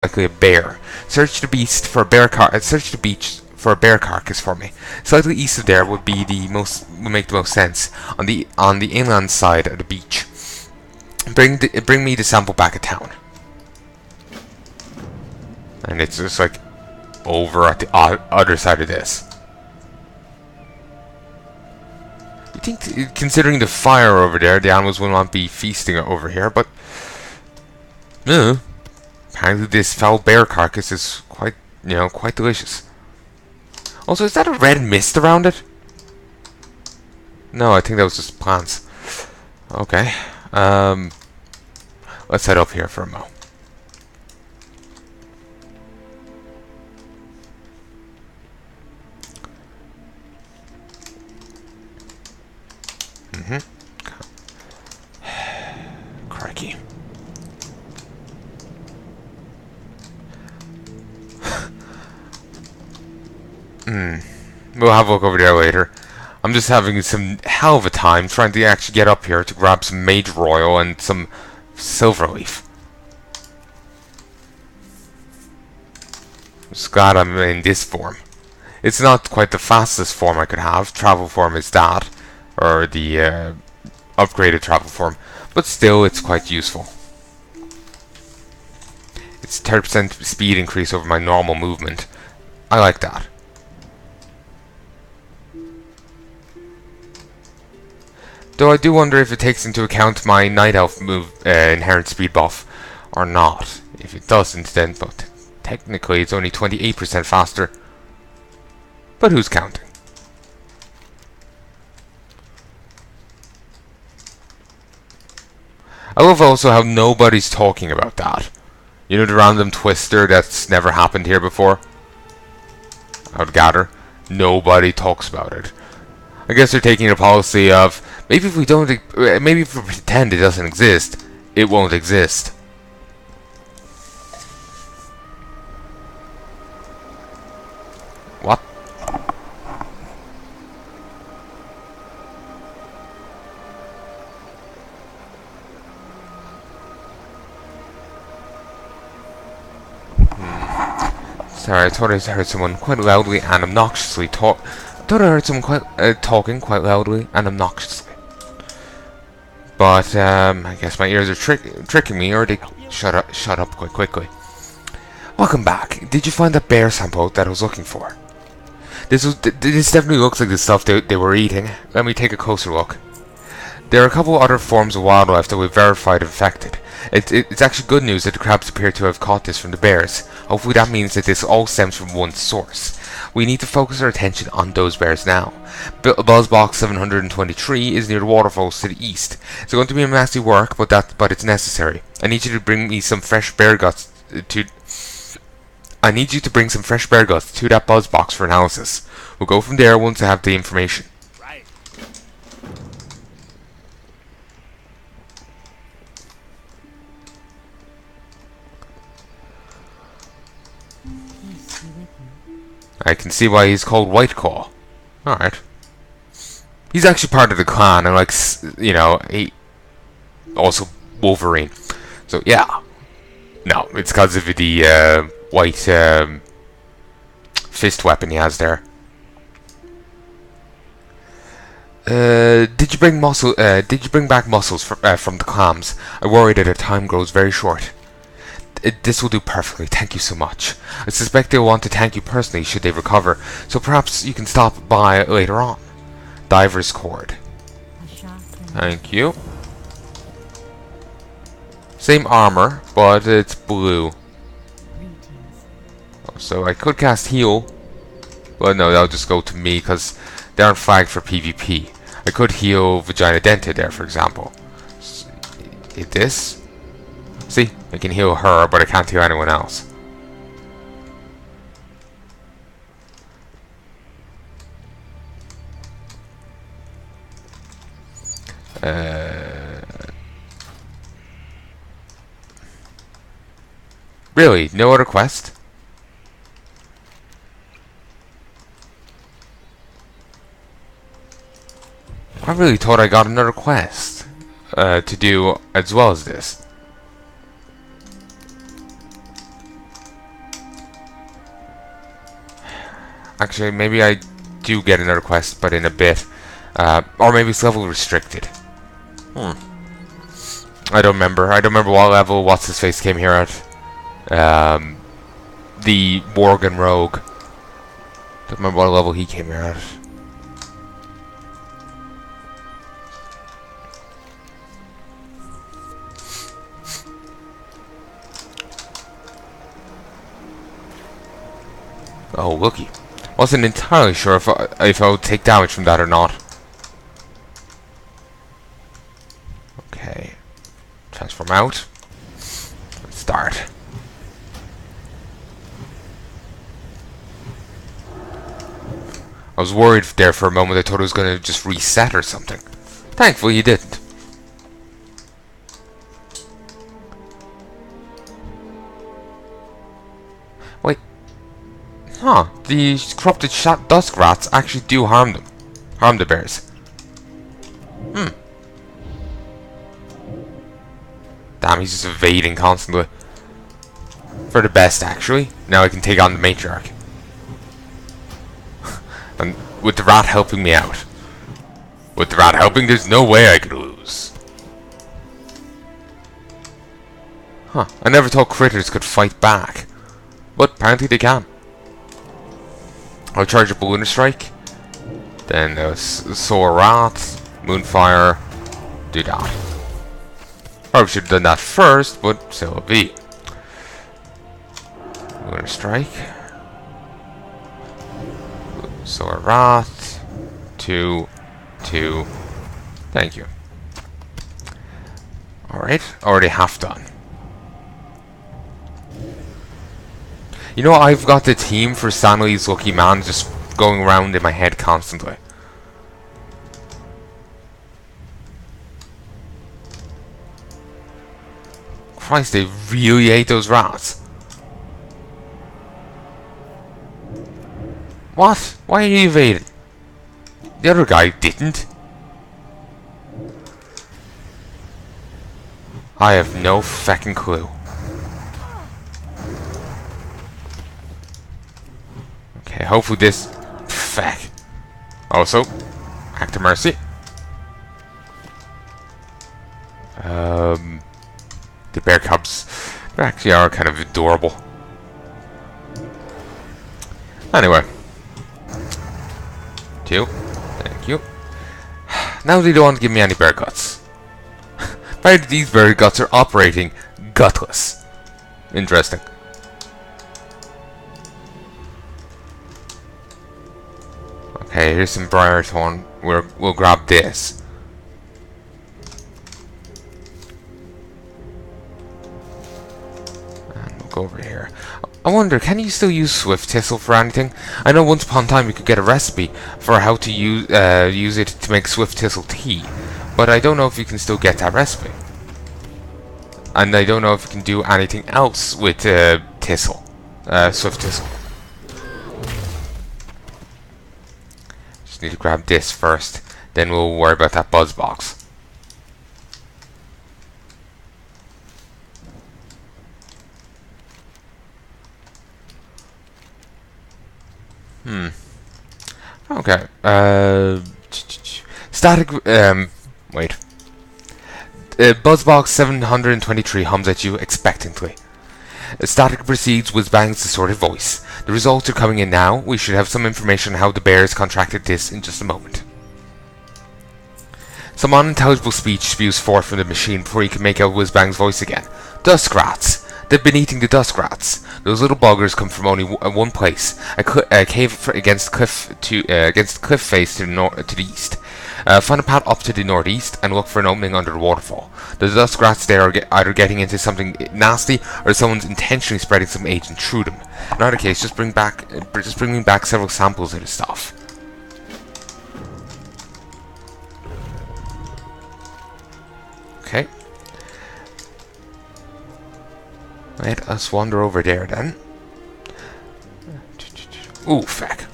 likely a bear. Search the beach for a bear carcass for me. Slightly east of there would make the most sense on the inland side of the beach. Bring me the sample back at town. And it's just like over at the other side of this. You think, considering the fire over there, the animals will not be feasting over here, but apparently this foul bear carcass is quite delicious. Also, is that a red mist around it? No, I think that was just plants. Okay. Let's head up here for a mo. Crikey. We'll have a look over there later. I'm just having some hell of a time trying to actually get up here to grab some mage royal and some silver leaf. I'm just glad I'm in this form. It's not quite the fastest form I could have. Travel form is that, or the upgraded travel form, but still it's quite useful. It's 30% speed increase over my normal movement. I like that. Though I do wonder if it takes into account my night elf inherent speed buff or not. If it doesn't, then technically it's only 28% faster. But who's counting? I love also how nobody's talking about that. You know, the random twister that's never happened here before? I would gather. Nobody talks about it. I guess they're taking a policy of maybe if we pretend it doesn't exist, it won't exist. What? Sorry, I thought I heard someone quite loudly and obnoxiously talking quite loudly and obnoxiously. But I guess my ears are tricking me, or they shut up quite quickly. Welcome back. Did you find that bear sample that I was looking for? This definitely looks like the stuff they were eating. Let me take a closer look. There are a couple other forms of wildlife that we've verified infected. It's actually good news that the crabs appear to have caught this from the bears. Hopefully that means that this all stems from one source. We need to focus our attention on those bears now. Buzzbox 723 is near the waterfalls to the east. It's going to be a messy work, but it's necessary. I need you to bring me some fresh bear guts to that buzzbox for analysis. We'll go from there once I have the information. I can see why he's called Whiteclaw. Alright. He's actually part of the clan, and he also Wolverine. So yeah. No, it's because of the white fist weapon he has there. Did you bring back muscles from the clams? I worry that our time grows very short. This will do perfectly, thank you so much. I suspect they'll want to thank you personally should they recover, so perhaps you can stop by later on. Diver's cord. Thank you. Same armor, but it's blue. So I could cast heal, but no, that'll just go to me because they aren't flagged for PvP. I could heal Vagina Dented there, for example. Hit this. See, I can heal her, but I can't heal anyone else. Really? No other quest? I really thought I got another quest to do as well as this. Actually, maybe I do get another quest, but in a bit. Or maybe it's level restricted. I don't remember. I don't remember what level What's-His-Face came here at. The Worgen Rogue. Don't remember what level he came here at. Oh, Wookie. Wasn't entirely sure if I would take damage from that or not. Okay. Transform out. Let's start. I was worried there for a moment. I thought it was going to just reset or something. Thankfully, he didn't. Wait. Huh. The corrupted dusk rats actually do harm them. Harm the bears. Damn, he's just evading constantly. For the best, actually. Now I can take on the matriarch. And with the rat helping me out. With the rat helping, there's no way I could lose. Huh. I never thought critters could fight back. But apparently they can. I'll charge a balloon strike. Then soar rat, moonfire, do that. Probably should have done that first, but so be. Balloon strike. Soar rat. 2, 2. Thank you. Alright, already half done. You know, I've got the team for Stanley's Lucky Man just going around in my head constantly. Christ, they really ate those rats. What? Why are you evading? The other guy didn't. I have no fucking clue. Okay, hopefully this... Fuck. Also, Act of Mercy. The bear cubs, they actually are kind of adorable. Anyway. 2. Thank you. Now they don't want to give me any bear guts. Apparently these bear guts are operating gutless. Interesting. Okay, here's some briar thorn. We'll grab this. Go over here. I wonder, can you still use Swift Thistle for anything? I know once upon a time you could get a recipe for how to use it to make Swift Thistle tea, but I don't know if you can still get that recipe. And I don't know if you can do anything else with Thistle, Swift Thistle. Just need to grab this first, then we'll worry about that buzz box. Okay. Static. Wait. Buzzbox 723 hums at you expectantly. Static proceeds with Bang's distorted voice. The results are coming in now. We should have some information on how the bears contracted this in just a moment. Some unintelligible speech spews forth from the machine before you can make out Whizbang's voice again. Dusk rats! They've been eating the dusk rats. Those little buggers come from only one place, a cave against cliff face to the east. Find a path up to the northeast and look for an opening under the waterfall. The dusk rats there are either getting into something nasty or someone's intentionally spreading some agent through them. In either case, just bring me back several samples of the stuff. Okay. Let us wander over there then. Ooh, fuck.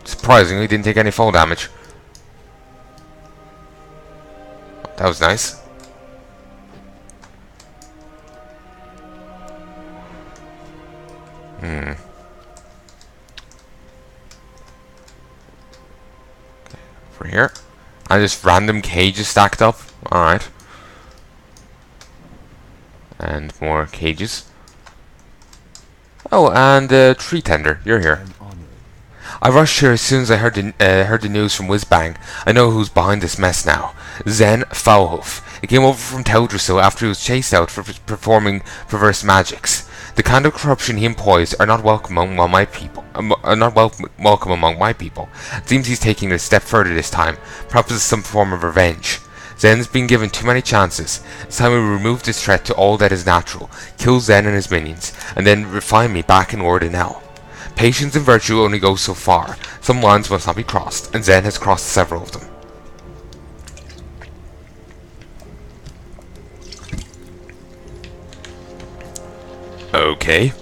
Surprisingly, didn't take any fall damage. That was nice. over here. And just random cages stacked up. Alright. And more cages. Oh, and tree tender, you're here. I rushed here as soon as I heard the news from Whizbang. I know who's behind this mess now. Zen Foulhoof. He came over from Teldrassil after he was chased out for performing perverse magics. The kind of corruption he employs are not welcome among my people. Welcome among my people. It seems he's taking it a step further this time. Perhaps it's some form of revenge. Zen's been given too many chances. It's time we remove this threat to all that is natural, kill Zen and his minions, and then refine me back in Ordinel. Patience and virtue only go so far. Some lines must not be crossed, and Zen has crossed several of them. Okay.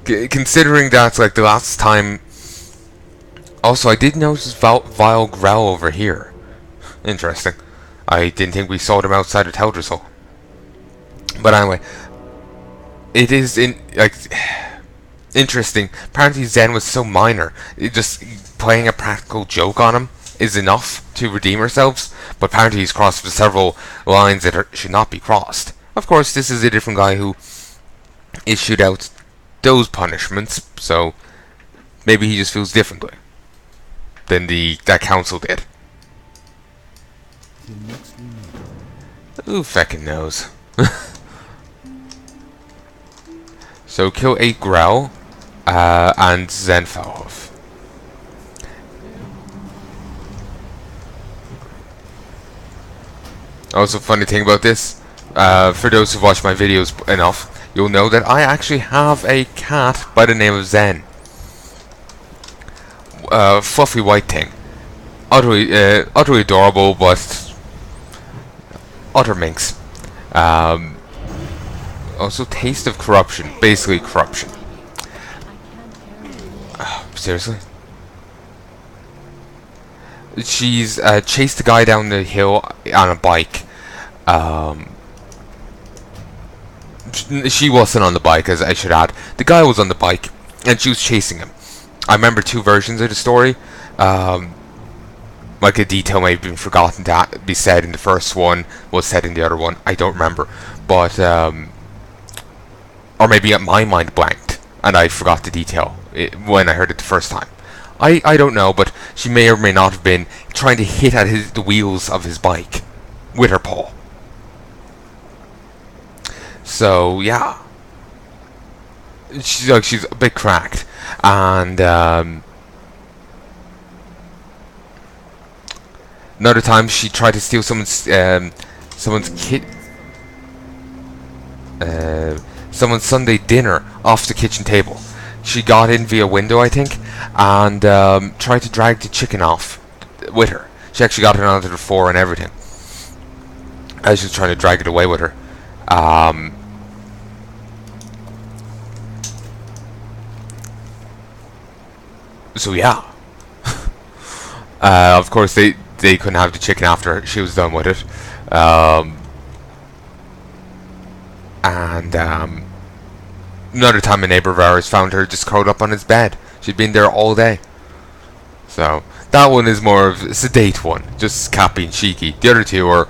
Considering that's like the last time... Also, I did notice Vile Growl over here. Interesting. I didn't think we saw them outside of Teldrassil. But anyway, it is interesting. Apparently Zen was so minor. Just playing a practical joke on him is enough to redeem ourselves. But apparently he's crossed several lines that should not be crossed. Of course, this is a different guy who issued out those punishments, so maybe he just feels differently than that council did. Who feckin' knows? So kill 8 Growl and Zen Foulhoof. Also, funny thing about this, for those who watch my videos enough, you'll know that I actually have a cat by the name of Zen. Fluffy white thing. Utterly adorable, but utter minx. Also, taste of corruption. Basically, corruption. Seriously? She's chased the guy down the hill on a bike. She wasn't on the bike, as I should add. The guy was on the bike, and she was chasing him. I remember 2 versions of the story. Like a detail may have been forgotten to be said in the first one, was said in the other one. I don't remember. But, or maybe my mind blanked, and I forgot the detail when I heard it the first time. I don't know, but she may or may not have been trying to hit at the wheels of his bike with her paw. So, yeah. She's a bit cracked. And, another time she tried to steal someone's Sunday dinner off the kitchen table. She got in via window, I think, and tried to drag the chicken off with her. She actually got it onto the floor and everything, as she was trying to drag it away with her. So yeah. Of course they couldn't have the chicken after she was done with it. Another time a neighbor of ours found her just curled up on his bed. She'd been there all day. So that one is more of a sedate one, just cat being cheeky. The other two are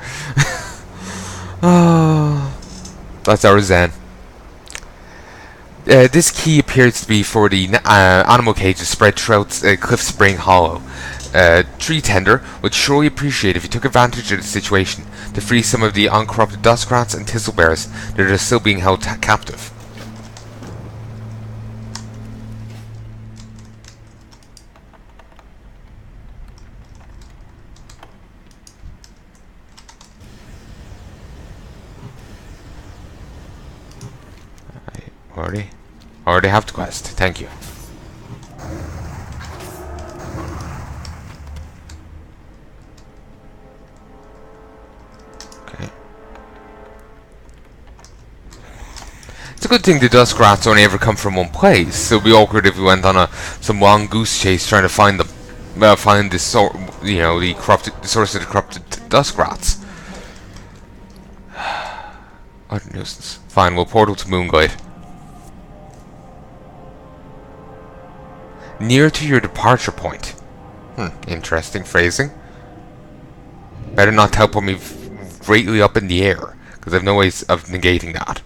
that's our Zen. This key appears to be for the animal cages spread throughout Cliff Spring Hollow. Tree Tender would surely appreciate if you took advantage of the situation to free some of the uncorrupted duskrats and thistlebears that are still being held captive. Already have the quest. Thank you. Okay. It's a good thing the duskrats only ever come from one place. It would be awkward if we went on some long goose chase trying to find them. Find the source of the corrupted duskrats. What a nuisance. Fine, we'll portal to Moonglade. Near to your departure point. Interesting phrasing. Better not teleport me greatly up in the air, because I have no ways of negating that.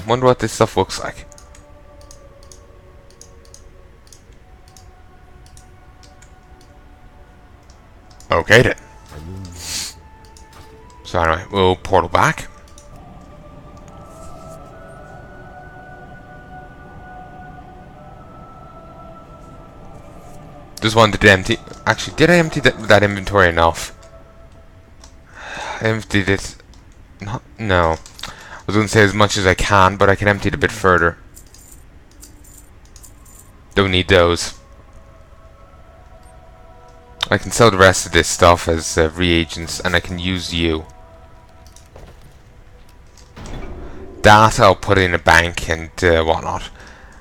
Wonder what this stuff looks like. Okay then. So anyway, we'll portal back. Just wanted to empty. Actually, did I empty that inventory enough? I emptied it. No. I was going to say as much as I can, but I can empty it a bit further. Don't need those. I can sell the rest of this stuff as reagents, and I can use you. That I'll put in a bank and whatnot.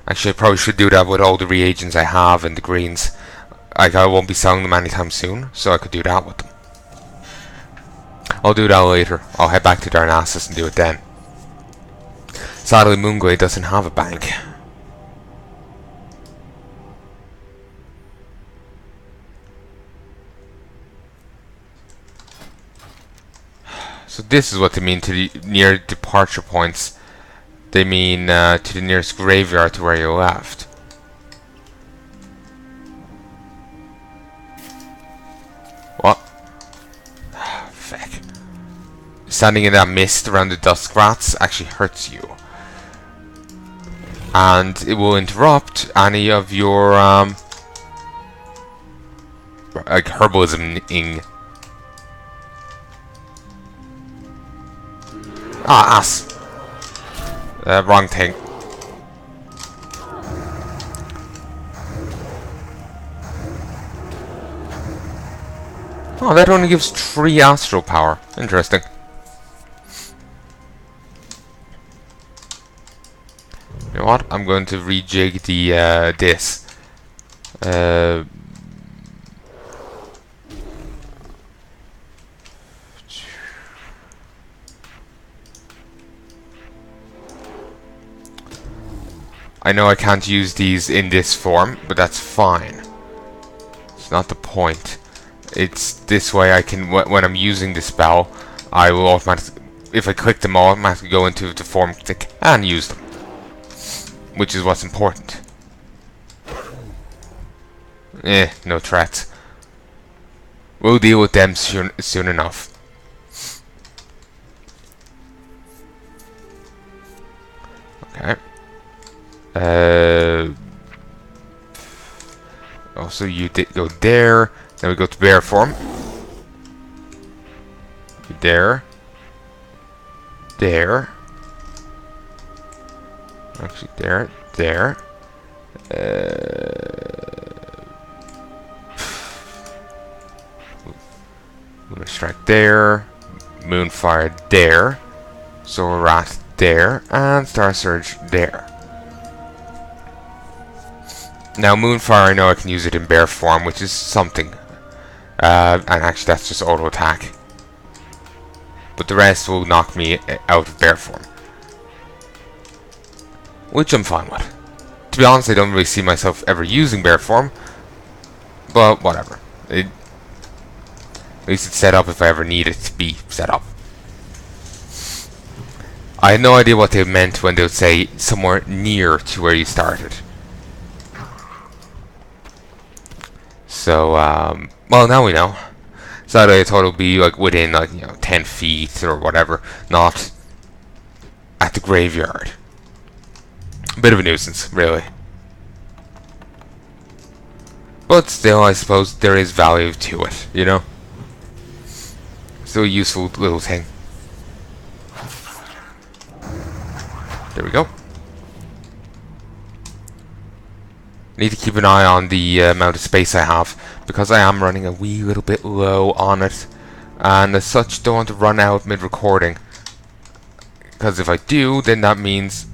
Actually, I probably should do that with all the reagents I have and the greens. Like, I won't be selling them anytime soon, so I could do that with them. I'll do that later. I'll head back to Darnassus and do it then. Sadly, Moongray doesn't have a bank. So this is what they mean to the near departure points. They mean to the nearest graveyard to where you left. What? Feck. Standing in that mist around the dusk rats actually hurts you. And it will interrupt any of your like herbalism-ing. Ah, ass. Wrong thing. Oh, that only gives 3 astral power. Interesting. You know what? I'm going to rejig the this. I know I can't use these in this form, but that's fine. It's not the point. It's this way I can, when I'm using the spell, I will automatically, if I click them, I'll automatically go into the form click and use them. Which is what's important. No threats. We'll deal with them soon enough. Okay. Also, you did go there. Then we go to bear form. There. There. Actually, there. There. Lunar Strike there. Moonfire there. Solar Wrath there. And Star Surge there. Now, Moonfire, I know I can use it in bear form, which is something. And actually, that's just auto attack. But the rest will knock me out of bear form. Which I'm fine with. To be honest, I don't really see myself ever using bear form. But whatever. At least it's set up if I ever need it to be set up. I had no idea what they meant when they would say somewhere near to where you started. So, well, now we know. So I thought it would be like within, like, 10 feet or whatever, not at the graveyard. A bit of a nuisance, really. But still, I suppose there is value to it, you know? Still a useful little thing. There we go. Need to keep an eye on the amount of space I have, because I am running a wee little bit low on it, and as such don't want to run out mid-recording, because if I do, then that means